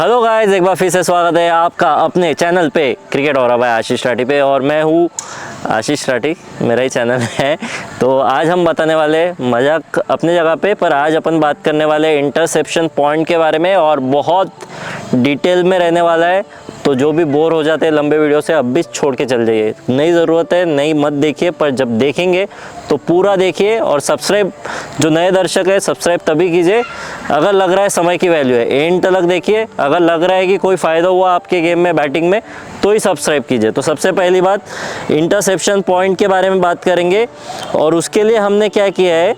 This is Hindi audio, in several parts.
हेलो गाइस, एक बार फिर से स्वागत है आपका अपने चैनल पे क्रिकेट हो रहा भाई आशीष राठी पे। और मैं हूँ आशीष राठी, मेरा ही चैनल है। तो आज हम बताने वाले, मजाक अपनी जगह पे, पर आज अपन बात करने वाले इंटरसेप्शन पॉइंट के बारे में और बहुत डिटेल में रहने वाला है। तो जो भी बोर हो जाते हैं लंबे वीडियो से, अब भी छोड़ के चल जाइए, नई ज़रूरत है, नई मत देखिए, पर जब देखेंगे तो पूरा देखिए। और सब्सक्राइब, जो नए दर्शक है सब्सक्राइब तभी कीजिए अगर लग रहा है समय की वैल्यू है, एंड तक देखिए। अगर लग रहा है कि कोई फ़ायदा हुआ आपके गेम में, बैटिंग में, तो ही सब्सक्राइब कीजिए। तो सबसे पहली बात, इंटरसेप्शन पॉइंट के बारे में बात करेंगे। और उसके लिए हमने क्या किया है,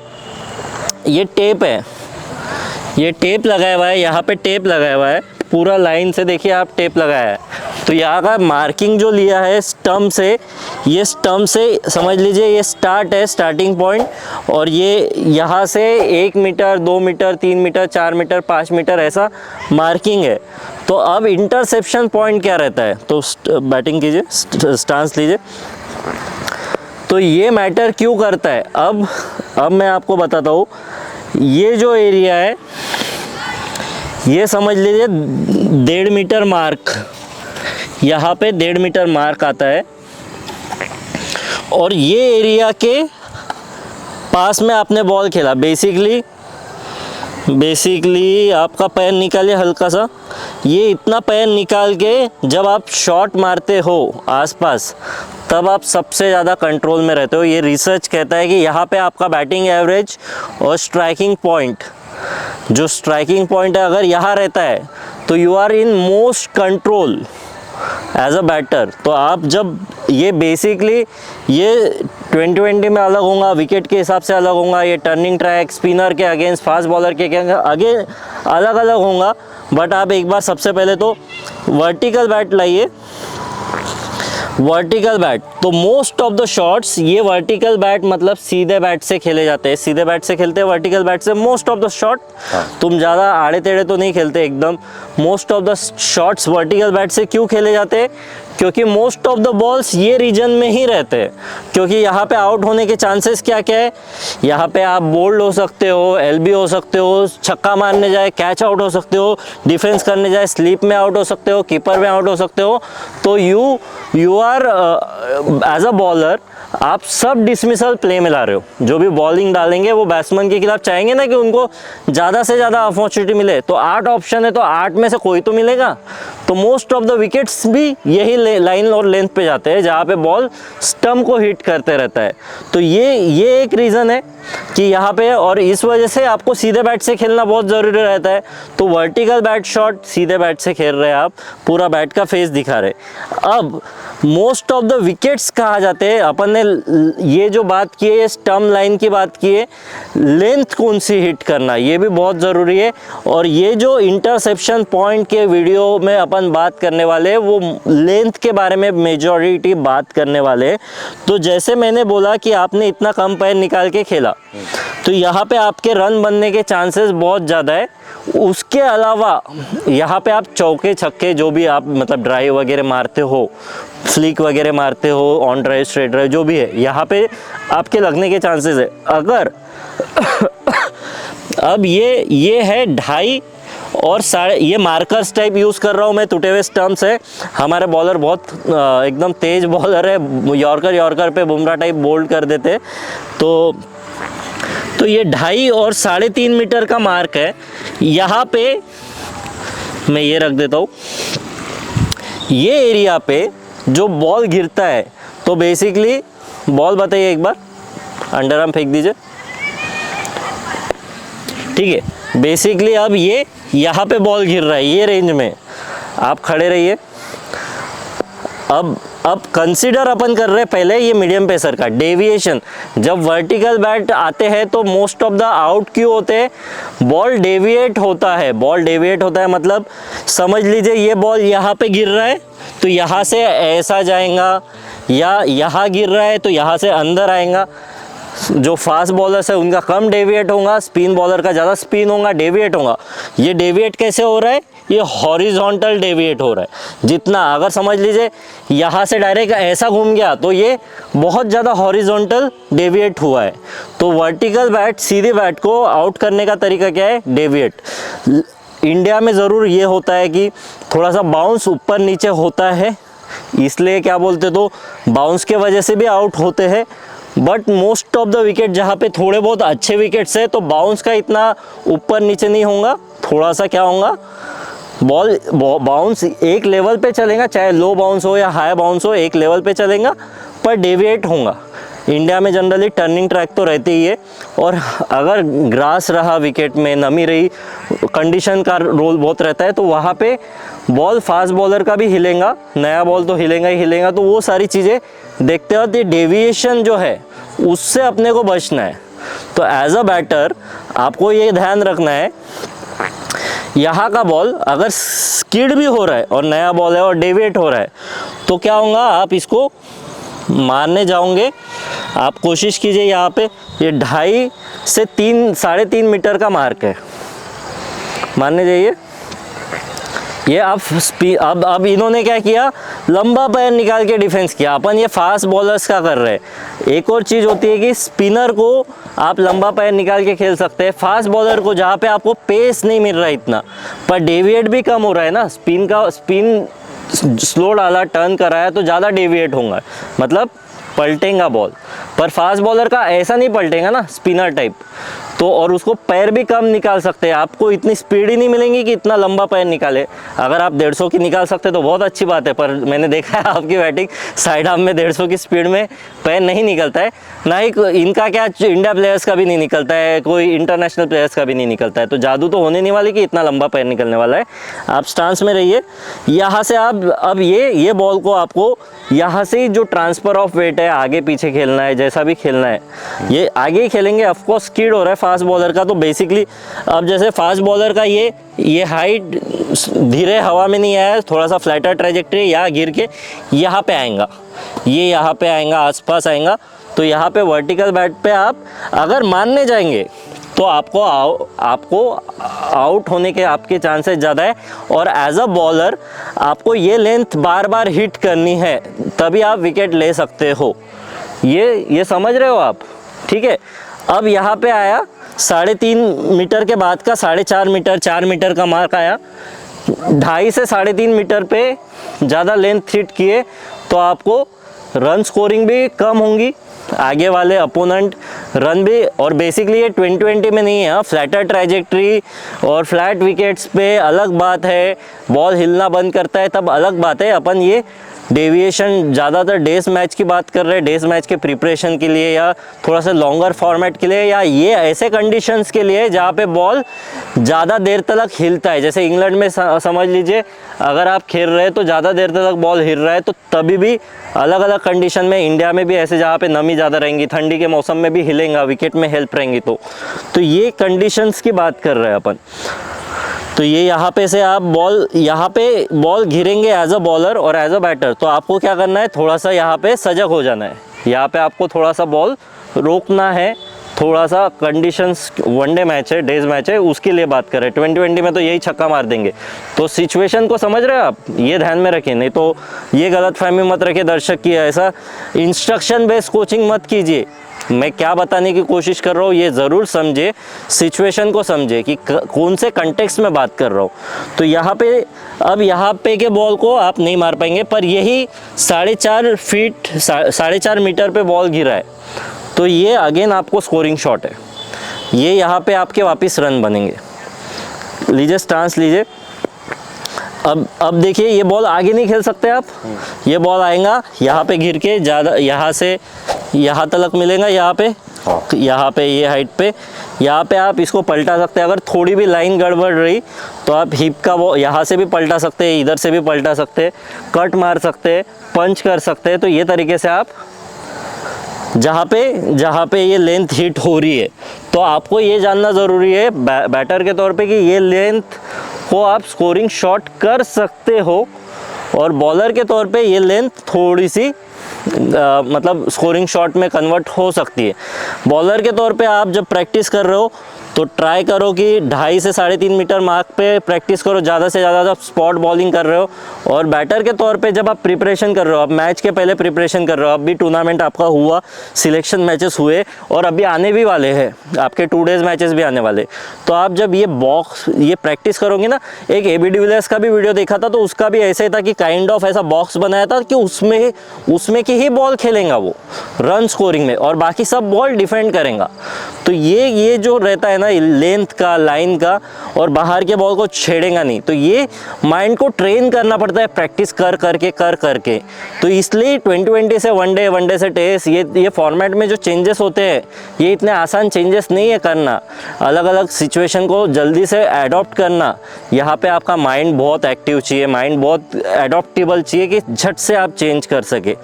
ये टेप है, ये टेप लगाया हुआ है, यहाँ पे टेप लगाया हुआ है, पूरा लाइन से देखिए आप टेप लगाया है। तो यहाँ का मार्किंग जो लिया है स्टम्प से, ये स्टम्प से समझ लीजिए ये स्टार्ट है, स्टार्टिंग पॉइंट। और ये यहाँ से 1 metre, 2 metre, 3 metre, 4 metre, 5 metre ऐसा मार्किंग है। तो अब इंटरसेप्शन पॉइंट क्या रहता है, तो बैटिंग कीजिए, स्टांस लीजिए। तो ये मैटर क्यों करता है, अब मैं आपको बताता हूँ। ये जो एरिया है, ये समझ लीजिए 1.5 मीटर मार्क, यहाँ पे 1.5 मीटर मार्क आता है। और ये एरिया के पास में आपने बॉल खेला, बेसिकली आपका पैर निकालिए हल्का सा, ये इतना पैर निकाल के जब आप शॉट मारते हो आसपास, तब आप सबसे ज़्यादा कंट्रोल में रहते हो। ये रिसर्च कहता है कि यहाँ पे आपका बैटिंग एवरेज और स्ट्राइकिंग पॉइंट, जो स्ट्राइकिंग पॉइंट है अगर यहाँ रहता है तो you are in most control as a batter. तो आप जब ये बेसिकली ये 2020 में अलग होगा, विकेट के हिसाब से अलग होगा, ये टर्निंग ट्रैक, स्पिनर के अगेंस्ट, फास्ट बॉलर के आगे अलग अलग होगा। बट आप एक बार सबसे पहले तो वर्टिकल बैट लाइए, वर्टिकल बैट। तो मोस्ट ऑफ द शॉट्स ये वर्टिकल बैट मतलब सीधे बैट से खेले जाते हैं, सीधे बैट से खेलते हैं वर्टिकल बैट से मोस्ट ऑफ द शॉट। तुम ज़्यादा आड़े टेढ़े तो नहीं खेलते एकदम, most of the shots vertical bat से क्यों खेले जाते हैं, क्योंकि मोस्ट ऑफ द बॉल्स ये रीजन में ही रहते हैं। क्योंकि यहाँ पे आउट होने के चांसेस क्या क्या है, यहाँ पे आप बोल्ड हो सकते हो, एलबी हो सकते हो, छक्का मारने जाए कैच आउट हो सकते हो, डिफेंस करने जाए स्लीप में आउट हो सकते हो, कीपर में आउट हो सकते हो। तो you are as a bowler आप सब डिसमिसल प्ले में ला रहे हो। जो भी बॉलिंग डालेंगे वो बैट्समैन के खिलाफ चाहेंगे ना कि उनको ज़्यादा से ज़्यादा अपॉर्चुनिटी मिले। तो 8 ऑप्शन है तो 8 में से कोई तो मिलेगा। तो मोस्ट ऑफ द विकेट्स भी यही लाइन और लेंथ पे जाते हैं जहाँ पे बॉल स्टम्प को हिट करते रहता है। तो ये एक रीज़न है कि यहाँ पे, और इस वजह से आपको सीधे बैट से खेलना बहुत ज़रूरी रहता है। तो वर्टिकल बैट शॉट, सीधे बैट से खेल रहे हैं आप, पूरा बैट का फेस दिखा रहे। अब मोस्ट ऑफ द विकेट्स कहा जाते हैं, अपन ने ये जो बात की है, ये स्टम्प लाइन की बात की है, लेंथ कौन सी हिट करना ये भी बहुत ज़रूरी है। और ये जो इंटरसेप्शन पॉइंट के वीडियो में अपन बात करने वाले हैं, वो लेंथ के बारे में मेजॉरिटी बात करने वाले हैं। तो जैसे मैंने बोला कि आपने इतना कम पैर निकाल के खेला, तो यहाँ पे आपके रन बनने के चांसेस बहुत ज़्यादा है। उसके अलावा यहाँ पे आप चौके छक्के जो भी आप मतलब ड्राइव वगैरह मारते हो, फ्लिक वगैरह मारते हो, ऑन ड्राइव, स्ट्रेट ड्राइव जो भी है, यहाँ पे आपके लगने के चांसेस है। अगर अब ये है 2.5 और 3.5, ये मार्कर्स टाइप यूज़ कर रहा हूँ मैं, टूटे हुए स्टम्प्स है। हमारे बॉलर बहुत एकदम तेज बॉलर है, यॉर्कर पे बुमराह टाइप बोल्ड कर देते। तो ये 2.5 और 3.5 मीटर का मार्क है। यहाँ पे मैं ये रख देता हूँ, ये एरिया पे जो बॉल गिरता है, तो बेसिकली बॉल बताइए एक बार, अंडर आर्म फेंक दीजिए, ठीक है। बेसिकली अब ये यहाँ पे बॉल गिर रहा है, ये रेंज में आप खड़े रहिए। अब कंसीडर अपन कर रहे हैं पहले ये मीडियम पेसर का डेविएशन। जब वर्टिकल बैट आते हैं तो मोस्ट ऑफ द आउट क्यों होते हैं, बॉल डेविएट होता है। बॉल डेविएट होता है मतलब समझ लीजिए ये बॉल यहाँ पे गिर रहा है तो यहाँ से ऐसा जाएगा, या यहाँ गिर रहा है तो यहाँ से अंदर आएगा। जो फास्ट बॉलर्स है उनका कम डेविएट होगा, स्पिन बॉलर का ज़्यादा स्पिन होगा, डेविएट होगा। ये डेविएट कैसे हो रहा है, ये हॉरिजॉन्टल डेविएट हो रहा है। जितना अगर समझ लीजिए यहाँ से डायरेक्ट ऐसा घूम गया तो ये बहुत ज़्यादा हॉरिजॉन्टल डेविएट हुआ है। तो वर्टिकल बैट, सीधे बैट को आउट करने का तरीका क्या है, डेविएट। इंडिया में ज़रूर ये होता है कि थोड़ा सा बाउंस ऊपर नीचे होता है, इसलिए क्या बोलते तो बाउंस के वजह से भी आउट होते हैं। But most of the wicket जहाँ पे थोड़े बहुत अच्छे विकेट्स है तो बाउंस का इतना ऊपर नीचे नहीं होगा, थोड़ा सा क्या होगा, बॉल बाउंस एक लेवल पे चलेगा, चाहे लो बाउंस हो या हाई बाउंस हो, एक लेवल पे चलेगा पर डेविएट होगा। इंडिया में जनरली टर्निंग ट्रैक तो रहती ही है, और अगर ग्रास रहा विकेट में, नमी रही, कंडीशन का रोल बहुत रहता है, तो वहाँ पे बॉल फास्ट बॉलर का भी हिलेगा, नया बॉल तो हिलेगा ही हिलेगा। तो वो सारी चीज़ें देखते वक्त ये डेविएशन जो है उससे अपने को बचना है। तो एज अ बैटर आपको ये ध्यान रखना है, यहाँ का बॉल अगर स्किड भी हो रहा है और नया बॉल है और डेविएट हो रहा है तो क्या होगा, आप इसको मारने जाओगे, आप कोशिश कीजिए यहाँ पे ये 2.5 से 3-3.5 मीटर का मार्क है, मारने जाइए। ये अब इन्होंने क्या किया, लंबा पैर निकाल के डिफेंस किया। अपन ये फास्ट बॉलर्स का कर रहे हैं। एक और चीज़ होती है कि स्पिनर को आप लंबा पैर निकाल के खेल सकते हैं, फास्ट बॉलर को जहाँ पे आपको पेस नहीं मिल रहा है इतना, पर डेविएट भी कम हो रहा है ना, स्पिन स्लो डाला, टर्न कराया तो ज़्यादा डेविएट होगा, मतलब पलटेगा बॉल। पर फास्ट बॉलर का ऐसा नहीं पलटेगा ना, स्पिनर टाइप, तो और उसको पैर भी कम निकाल सकते हैं, आपको इतनी स्पीड ही नहीं मिलेंगी कि इतना लंबा पैर निकाले। अगर आप 150 की निकाल सकते तो बहुत अच्छी बात है, पर मैंने देखा है आपकी बैटिंग साइड आर्म में 150 की स्पीड में पैर नहीं निकलता है, ना ही इनका क्या इंडिया प्लेयर्स का भी नहीं निकलता है, कोई इंटरनेशनल प्लेयर्स का भी नहीं निकलता है। तो जादू तो होने नहीं वाली कि इतना लंबा पैर निकलने वाला है। आप स्टांस में रहिए, यहाँ से आप अब ये बॉल को आपको यहाँ से जो ट्रांसफ़र ऑफ वेट है, आगे पीछे खेलना है, जैसा भी खेलना है ये आगे ही खेलेंगे। ऑफकोर्स स्किड हो रहा है फास्ट बॉलर का, तो बेसिकली अब जैसे फास्ट बॉलर का ये हाइट धीरे हवा में नहीं आया, थोड़ा सा फ्लैटर ट्रैजेक्टरी, यहाँ गिर के यहाँ पे आएगा, ये यहाँ पे आएगा, आसपास आएगा। तो यहाँ पे वर्टिकल बैट पे आप अगर मारने जाएंगे तो आपको आउट होने के आपके चांसेस ज़्यादा है। और एज अ बॉलर आपको ये लेंथ बार बार हिट करनी है, तभी आप विकेट ले सकते हो। ये समझ रहे हो आप, ठीक है। अब यहाँ पे आया 3.5 मीटर के बाद का 4.5 मीटर, 4 मीटर का मार्क आया, 2.5 से 3.5 मीटर पे ज़्यादा लेंथ हिट किए तो आपको रन स्कोरिंग भी कम होंगी, आगे वाले अपोनेंट रन भी। और बेसिकली ये 2020 में नहीं है, फ्लैटर ट्रैजेक्टरी और फ्लैट विकेट्स पे अलग बात है, बॉल हिलना बंद करता है तब अलग बात है। अपन ये डेविएशन ज़्यादातर डेज मैच की बात कर रहे हैं, डेज मैच के प्रिपरेशन के लिए या थोड़ा सा लॉन्गर फॉर्मेट के लिए, या ये ऐसे कंडीशंस के लिए जहाँ पे बॉल ज़्यादा देर तक हिलता है। जैसे इंग्लैंड में समझ लीजिए, अगर आप खेल रहे हैं तो ज़्यादा देर तक बॉल हिल रहा है, तो तभी भी अलग अलग कंडीशन में, इंडिया में भी ऐसे जहाँ पे नमी ज़्यादा रहेंगी, ठंडी के मौसम में भी हिलेगा, विकेट में हेल्प रहेंगी। तो ये कंडीशंस की बात कर रहे हैं अपन। तो ये यहाँ पे से आप यहाँ पे बॉल घिरेंगे एज अ बॉलर और एज अ बैटर, तो आपको क्या करना है, थोड़ा सा यहाँ पे सजग हो जाना है। यहाँ पे आपको थोड़ा सा बॉल रोकना है, थोड़ा सा कंडीशंस, वनडे मैच है, डेज मैच है, उसके लिए बात करें। 2020 में तो यही छक्का मार देंगे। तो सिचुएशन को समझ रहे हो आप, ये ध्यान में रखें, नहीं तो ये गलतफहमी मत रखें दर्शक की, ऐसा इंस्ट्रक्शन बेस्ड कोचिंग मत कीजिए। मैं क्या बताने की कोशिश कर रहा हूँ ये ज़रूर समझे, सिचुएशन को समझे कि कौन से कंटेक्स्ट में बात कर रहा हूँ। तो यहाँ पे अब यहाँ पे के बॉल को आप नहीं मार पाएंगे, पर यही 4.5 मीटर पे बॉल गिरा है, तो ये अगेन आपको स्कोरिंग शॉट है, ये यहाँ पे आपके वापस रन बनेंगे। लीजिए स्टांस लीजिए। अब देखिए, ये बॉल आगे नहीं खेल सकते आप, ये बॉल आएगा यहाँ पे घिर के, ज़्यादा यहाँ से यहाँ तक मिलेगा, यहाँ पे ये हाइट पे, यहाँ पे आप इसको पलटा सकते हैं। अगर थोड़ी भी लाइन गड़बड़ रही तो आप हिप का वो यहाँ से भी पलटा सकते हैं, इधर से भी पलटा सकते हैं, कट मार सकते हैं, पंच कर सकते हैं। तो ये तरीके से आप जहाँ पे ये लेंथ हिट हो रही है, तो आपको ये जानना ज़रूरी है बैटर के तौर पे कि ये लेंथ को आप स्कोरिंग शॉट कर सकते हो, और बॉलर के तौर पे ये लेंथ थोड़ी सी मतलब स्कोरिंग शॉट में कन्वर्ट हो सकती है। बॉलर के तौर पे आप जब प्रैक्टिस कर रहे हो तो ट्राई करो कि 2.5 से 3.5 मीटर मार्क पे प्रैक्टिस करो ज़्यादा से ज़्यादा जब स्पॉट बॉलिंग कर रहे हो। और बैटर के तौर पे जब आप प्रिपरेशन कर रहे हो, अब मैच के पहले प्रिपरेशन कर रहे हो, अब भी टूर्नामेंट आपका हुआ, सिलेक्शन मैचेस हुए और अभी आने भी वाले हैं, आपके 2 डेज़ मैचेस भी आने वाले। तो आप जब ये प्रैक्टिस करोगे ना, एक AB डिविलियर्स का भी वीडियो देखा था, तो उसका भी ऐसे था कि काइंड ऑफ ऐसा बॉक्स बनाया था कि उसमें की ही बॉल खेलेगा वो रन स्कोरिंग में, और बाकी सब बॉल डिफेंड करेगा। तो ये जो रहता है ना लेंथ का, लाइन का, और बाहर के बॉल को छेड़ेगा नहीं। तो ये माइंड को ट्रेन करना पड़ता है प्रैक्टिस कर करके। तो इसलिए 2020 से वनडे से टेस्ट, ये फॉर्मेट में जो चेंजेस होते हैं, ये इतने आसान चेंजेस नहीं है करना। अलग अलग सिचुएशन को जल्दी से एडॉप्ट करना, यहाँ पे आपका माइंड बहुत एक्टिव चाहिए, माइंड बहुत एडॉप्टेबल चाहिए कि झट से आप चेंज कर सके।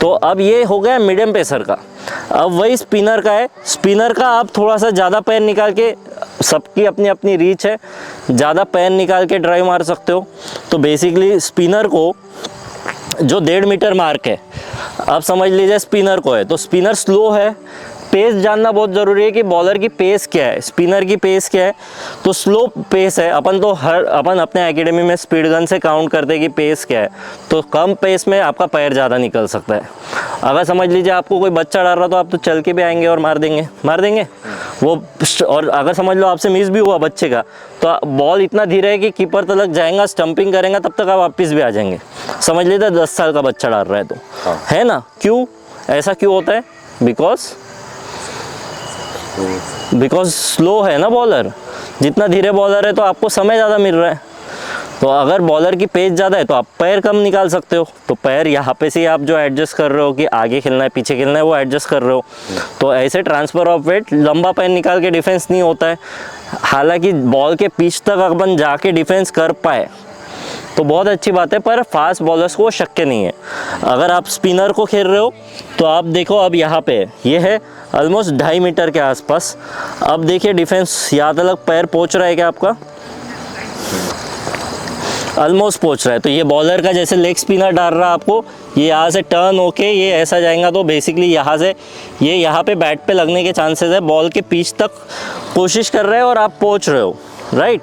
तो अब ये हो गया मीडियम पेसर का। अब वही स्पिनर का है। स्पिनर का आप थोड़ा सा ज़्यादा पैर निकाल के, सबकी अपनी अपनी रीच है, ज़्यादा पैर निकाल के ड्राइव मार सकते हो। तो बेसिकली स्पिनर को जो 1.5 मीटर मार्क है, अब समझ लीजिए स्पिनर को है, तो स्पिनर स्लो है। पेस जानना बहुत ज़रूरी है कि बॉलर की पेस क्या है, स्पिनर की पेस क्या है। तो स्लो पेस है, अपन अपने एकेडमी में स्पीड गन से काउंट करते हैं कि पेस क्या है। तो कम पेस में आपका पैर ज़्यादा निकल सकता है। अगर समझ लीजिए आपको कोई बच्चा डाल रहा, तो आप तो चल के भी आएंगे और मार देंगे वो। और अगर समझ लो आपसे मिस भी हुआ बच्चे का, तो बॉल इतना धीरे है कि कीपर तक जाएगा, स्टंपिंग करेगा, तब तक आप वापस भी आ जाएंगे। समझ लीजिए 10 साल का बच्चा डाल रहा है तो, है ना। क्यों ऐसा क्यों होता है? बिकॉज स्लो है ना बॉलर। जितना धीरे बॉलर है तो आपको समय ज़्यादा मिल रहा है। तो अगर बॉलर की पेस ज़्यादा है तो आप पैर कम निकाल सकते हो। तो पैर यहाँ पे से आप जो एडजस्ट कर रहे हो कि आगे खेलना है पीछे खेलना है, वो एडजस्ट कर रहे हो। तो ऐसे ट्रांसफ़र ऑफ वेट, लंबा पैर निकाल के डिफेंस नहीं होता है। हालांकि बॉल के पिच तक अपन जाके डिफेंस कर पाए तो बहुत अच्छी बात है, पर फास्ट बॉलर्स को शक्य नहीं है। अगर आप स्पिनर को खेल रहे हो तो आप देखो, अब यहाँ पे ये है ऑलमोस्ट 2.5 मीटर के आसपास। अब देखिए डिफेंस यहाँ तक पैर पहुँच रहा है क्या आपका? ऑलमोस्ट पहुँच रहा है। तो ये बॉलर का जैसे लेग स्पिनर डाल रहा है आपको, ये यहाँ से टर्न होके ये ऐसा जाएगा, तो बेसिकली यहाँ से ये यहाँ पे बैट पे लगने के चांसेस है। बॉल के पिच तक कोशिश कर रहे हो और आप पहुँच रहे हो, राइट।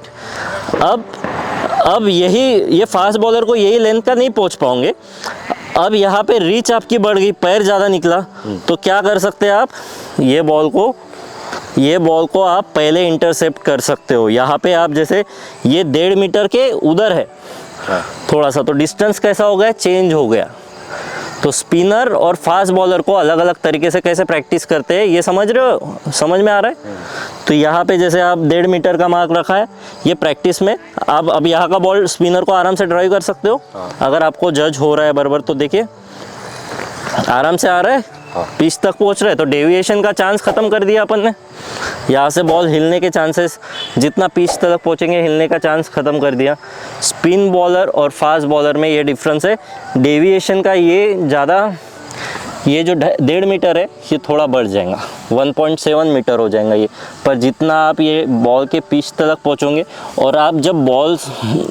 अब ये फास्ट बॉलर को यही लेंथ का नहीं पहुँच पाओगे। अब यहाँ पे रीच आपकी बढ़ गई, पैर ज़्यादा निकला, तो क्या कर सकते हैं आप? ये बॉल को आप पहले इंटरसेप्ट कर सकते हो। यहाँ पे आप जैसे ये 1.5 मीटर के उधर है थोड़ा सा, तो डिस्टेंस कैसा हो गया? चेंज हो गया। तो स्पिनर और फास्ट बॉलर को अलग अलग तरीके से कैसे प्रैक्टिस करते हैं, ये समझ रहे हो? समझ में आ रहा है? तो यहाँ पे जैसे आप 1.5 मीटर का मार्क रखा है, ये प्रैक्टिस में आप अब यहाँ का बॉल स्पिनर को आराम से ड्राइव कर सकते हो। अगर आपको जज हो रहा है बराबर, तो देखिए आराम से आ रहा है, पिच तक पहुँच रहा है। तो डेविएशन का चांस ख़त्म कर दिया अपन ने। यहाँ से बॉल हिलने के चांसेस, जितना पिच तक पहुँचेंगे हिलने का चांस ख़त्म कर दिया। स्पिन बॉलर और फास्ट बॉलर में ये डिफरेंस है, डेविएशन का ये ज़्यादा, ये जो 1.5 मीटर है ये थोड़ा बढ़ जाएगा, 1.7 मीटर हो जाएगा ये। पर जितना आप ये बॉल के पिच तक पहुँचोगे, और आप जब बॉल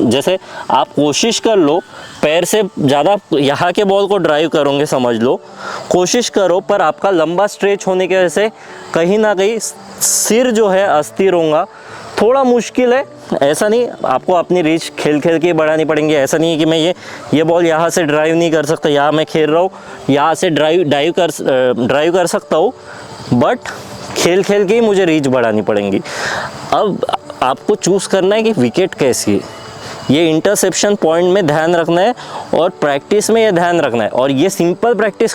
जैसे आप कोशिश कर लो पैर से ज़्यादा यहाँ के बॉल को ड्राइव करोगे, समझ लो कोशिश करो, पर आपका लंबा स्ट्रेच होने की वजह से कहीं ना कहीं सिर जो है अस्थिर होगा, थोड़ा मुश्किल है। ऐसा नहीं, आपको अपनी रीच खेल के बढ़ानी पड़ेंगे। ऐसा नहीं है कि मैं ये बॉल यहाँ से ड्राइव नहीं कर सकता, यहाँ मैं खेल रहा हूँ यहाँ से ड्राइव कर सकता हूँ, बट खेल के ही मुझे रीच बढ़ानी पड़ेंगी। अब आपको चूज़ करना है कि विकेट कैसी है, ये इंटरसेप्शन पॉइंट में ध्यान रखना है और प्रैक्टिस में ये ध्यान रखना है। और ये सिंपल प्रैक्टिस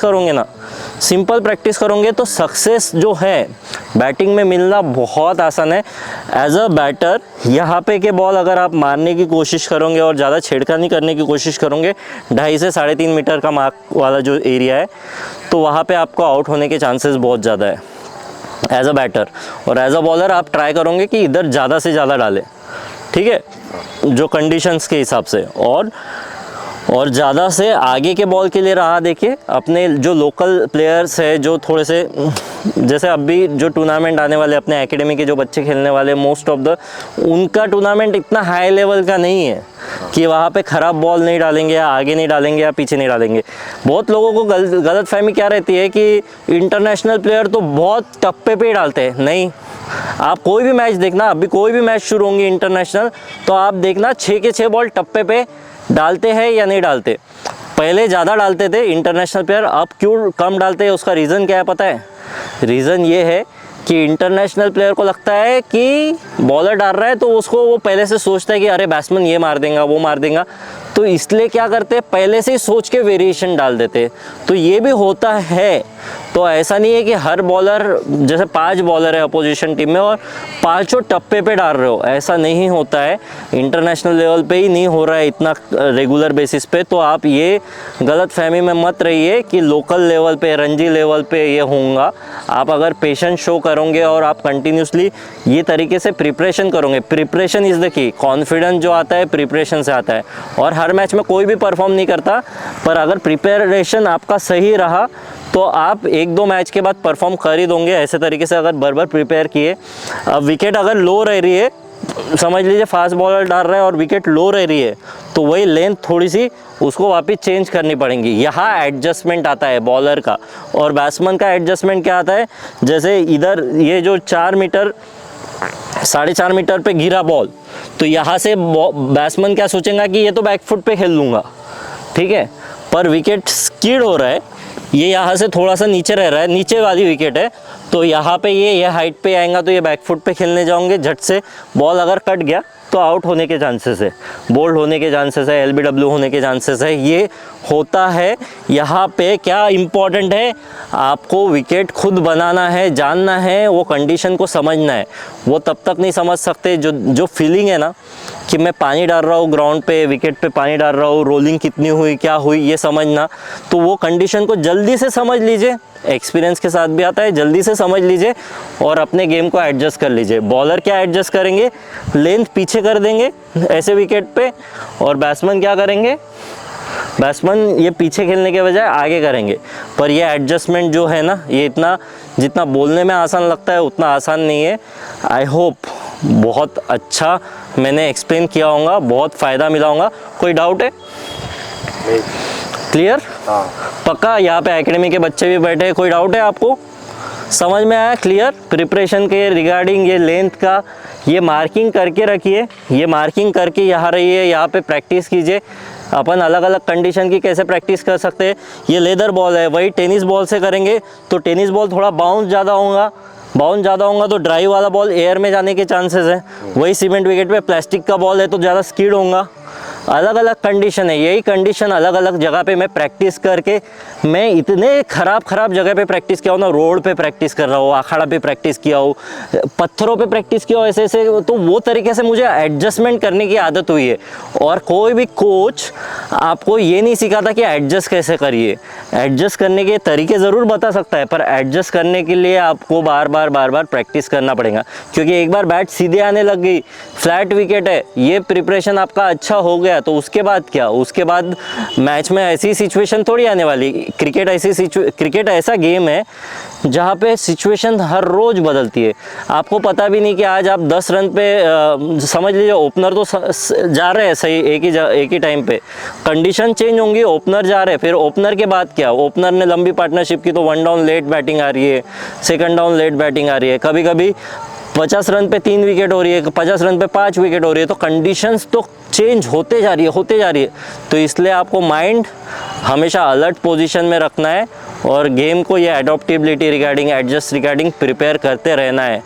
करोगे तो सक्सेस जो है बैटिंग में मिलना बहुत आसान है। एज अ बैटर यहाँ पे के बॉल अगर आप मारने की कोशिश करोगे और ज़्यादा छेड़खानी करने की कोशिश करोगे, 2.5 से 3.5 मीटर का मार्क वाला जो एरिया है, तो वहाँ पे आपको आउट होने के चांसेस बहुत ज़्यादा है एज अ बैटर। और एज अ बॉलर आप ट्राई करोगे कि इधर ज़्यादा से ज़्यादा डालें, ठीक है, जो कंडीशंस के हिसाब से। और ज़्यादा से आगे के बॉल के लिए रहा, देखिए अपने जो लोकल प्लेयर्स है, जो थोड़े से जैसे अभी जो टूर्नामेंट आने वाले अपने एकेडमी के जो बच्चे खेलने वाले, मोस्ट ऑफ द उनका टूर्नामेंट इतना हाई लेवल का नहीं है कि वहाँ पे ख़राब बॉल नहीं डालेंगे या आगे नहीं डालेंगे या पीछे नहीं डालेंगे। बहुत लोगों को गलत फहमी क्या रहती है कि इंटरनेशनल प्लेयर तो बहुत टप्पे पे डालते हैं। नहीं, आप कोई भी मैच देखना, अभी कोई भी मैच शुरू होंगे इंटरनेशनल, तो आप देखना 6 के 6 बॉल टप्पे पे डालते हैं या नहीं डालते। पहले ज़्यादा डालते थे इंटरनेशनल प्लेयर, अब क्यों कम डालते हैं उसका रीज़न क्या है पता है? रीज़न ये है कि इंटरनेशनल प्लेयर को लगता है कि बॉलर डाल रहा है तो उसको वो पहले से सोचता है कि अरे बैट्समैन ये मार देगा वो मार देगा, तो इसलिए क्या करते हैं पहले से ही सोच के वेरिएशन डाल देते हैं। तो ये भी होता है। तो ऐसा नहीं है कि हर बॉलर, जैसे 5 बॉलर है अपोजिशन टीम में और 5 टप्पे पे डाल रहे हो, ऐसा नहीं होता है। इंटरनेशनल लेवल पे ही नहीं हो रहा है इतना रेगुलर बेसिस पे। तो आप ये गलत फहमी में मत रहिए कि लोकल लेवल पे, रणजी लेवल पे ये होगा। आप अगर पेशेंस शो करोगे और आप कंटिन्यूसली ये तरीके से प्रिपरेशन करोगे, preparation is the key. Confidence जो आता है प्रिपरेशन से आता है, और हर मैच में कोई भी परफॉर्म नहीं करता, पर अगर प्रिपरेशन आपका सही रहा तो आप 1-2 मैच के बाद परफॉर्म कर ही दोगे। ऐसे तरीके से अगर बार प्रिपेयर किए। अब विकेट अगर लो रह रही है, समझ लीजिए फास्ट बॉलर डाल रहा है और विकेट लो रह रही है, तो वही लेंथ थोड़ी सी उसको वापस चेंज करनी पड़ेगी। यहाँ एडजस्टमेंट आता है बॉलर का, और बैट्समैन का एडजस्टमेंट क्या आता है? जैसे इधर ये जो 4 मीटर 4.5 मीटर पे गिरा बॉल, तो यहाँ से बैट्समैन क्या सोचेगा कि ये तो बैकफुट पे खेल लूँगा, ठीक है, पर विकेट स्किड हो रहा है, ये यहाँ से थोड़ा सा नीचे रह रहा है, नीचे वाली विकेट है, तो यहाँ पे ये हाइट पे आएगा तो ये बैकफुट पे खेलने जाओगे, झट से बॉल अगर कट गया तो आउट होने के चांसेस है, बोल्ड होने के चांसेस है, LBW होने के चांसेस है। ये होता है। यहाँ पे क्या इम्पोर्टेंट है, आपको विकेट खुद बनाना है, जानना है, वो कंडीशन को समझना है। वो तब तक नहीं समझ सकते जो फीलिंग है ना कि मैं पानी डाल रहा हूँ ग्राउंड पे, विकेट पे पानी डाल रहा हूँ, रोलिंग कितनी हुई, क्या हुई, ये समझना। तो वो कंडीशन को जल्दी से समझ लीजिए, एक्सपीरियंस के साथ भी आता है, जल्दी से समझ लीजिए और अपने गेम को एडजस्ट कर लीजिए। बॉलर क्या एडजस्ट करेंगे, लेंथ पीछे कर देंगे ऐसे विकेट पे, और बैट्समैन क्या करेंगे, बैट्समैन ये पीछे खेलने के बजाय आगे करेंगे। पर ये एडजस्टमेंट जो है ना, ये इतना जितना बोलने में आसान लगता है उतना आसान नहीं है। आई होप बहुत अच्छा मैंने एक्सप्लेन किया होगा, बहुत फ़ायदा मिला होगा। कोई डाउट है? क्लियर? हाँ। पक्का? यहाँ पे एकेडमी के बच्चे भी बैठे हैं, कोई डाउट है आपको? समझ में आया? क्लियर? प्रिपरेशन के रिगार्डिंग ये लेंथ का ये मार्किंग करके रखिए, ये मार्किंग करके यहाँ रहिए, यहाँ पे प्रैक्टिस कीजिए। अपन अलग अलग कंडीशन की कैसे प्रैक्टिस कर सकते हैं। ये लेदर बॉल है, वही टेनिस बॉल से करेंगे तो टेनिस बॉल थोड़ा बाउंस ज़्यादा होगा, तो ड्राइव वाला बॉल एयर में जाने के चांसेस है। वही सीमेंट विकेट पे प्लास्टिक का बॉल है तो ज़्यादा स्किड होगा। अलग अलग कंडीशन है, यही कंडीशन अलग अलग जगह पे मैं प्रैक्टिस करके, मैं इतने ख़राब जगह पे प्रैक्टिस किया हूँ ना, रोड पे प्रैक्टिस कर रहा हूँ, अखाड़ा पे प्रैक्टिस किया हूँ, पत्थरों पे प्रैक्टिस किया हूँ, ऐसे तो वो तरीके से मुझे एडजस्टमेंट करने की आदत हुई है। और कोई भी कोच आपको ये नहीं सिखाता कि एडजस्ट कैसे करिए। एडजस्ट करने के तरीके ज़रूर बता सकता है, पर एडजस्ट करने के लिए आपको बार बार प्रैक्टिस करना पड़ेगा। क्योंकि एक बार बैट सीधे आने लग गई, फ्लैट विकेट है, ये प्रिपरेशन आपका अच्छा हो गया, तो उसके बाद क्या, उसके बाद मैच में ऐसी सिचुएशन थोड़ी आने वाली। क्रिकेट ऐसा गेम है जहाँ पे सिचुएशन हर रोज़ बदलती है। आपको पता भी नहीं कि आज आप 10 रन पे समझ लीजिए ओपनर तो जा रहे हैं सही, एक ही टाइम पे कंडीशन चेंज होंगी, ओपनर जा रहे हैं, फिर ओपनर के बाद क्या, ओपनर ने लंबी पार्टनरशिप की तो 1 डाउन लेट बैटिंग आ रही है, 2nd डाउन लेट बैटिंग आ रही है, कभी कभी 50 रन पे 3 विकेट हो रही है, 50 रन पे 5 विकेट हो रही है। तो कंडीशंस तो चेंज होते जा रही है। तो इसलिए आपको माइंड हमेशा अलर्ट पोजीशन में रखना है और गेम को ये एडॉप्टेबिलिटी रिगार्डिंग, एडजस्ट रिगार्डिंग प्रिपेयर करते रहना है।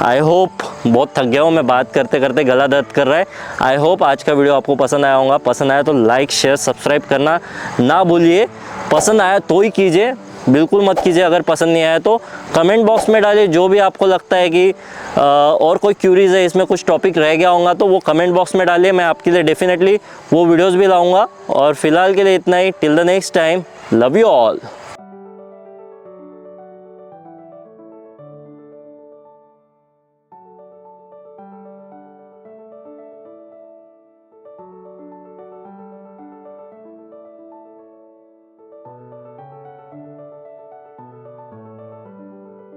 आई होप, बहुत थक गया हूँ मैं, बात करते करते गला दर्द कर रहा है। आई होप आज का वीडियो आपको पसंद आया होगा। पसंद आया तो लाइक शेयर सब्सक्राइब करना ना भूलिए। पसंद आया तो ही कीजिए, बिल्कुल मत कीजिए अगर पसंद नहीं आया तो। कमेंट बॉक्स में डालिए जो भी आपको लगता है कि और कोई क्यूरीज है, इसमें कुछ टॉपिक रह गया होगा तो वो कमेंट बॉक्स में डालिए, मैं आपके लिए डेफिनेटली वो वीडियोस भी लाऊंगा। और फिलहाल के लिए इतना ही, till the next time, love you all.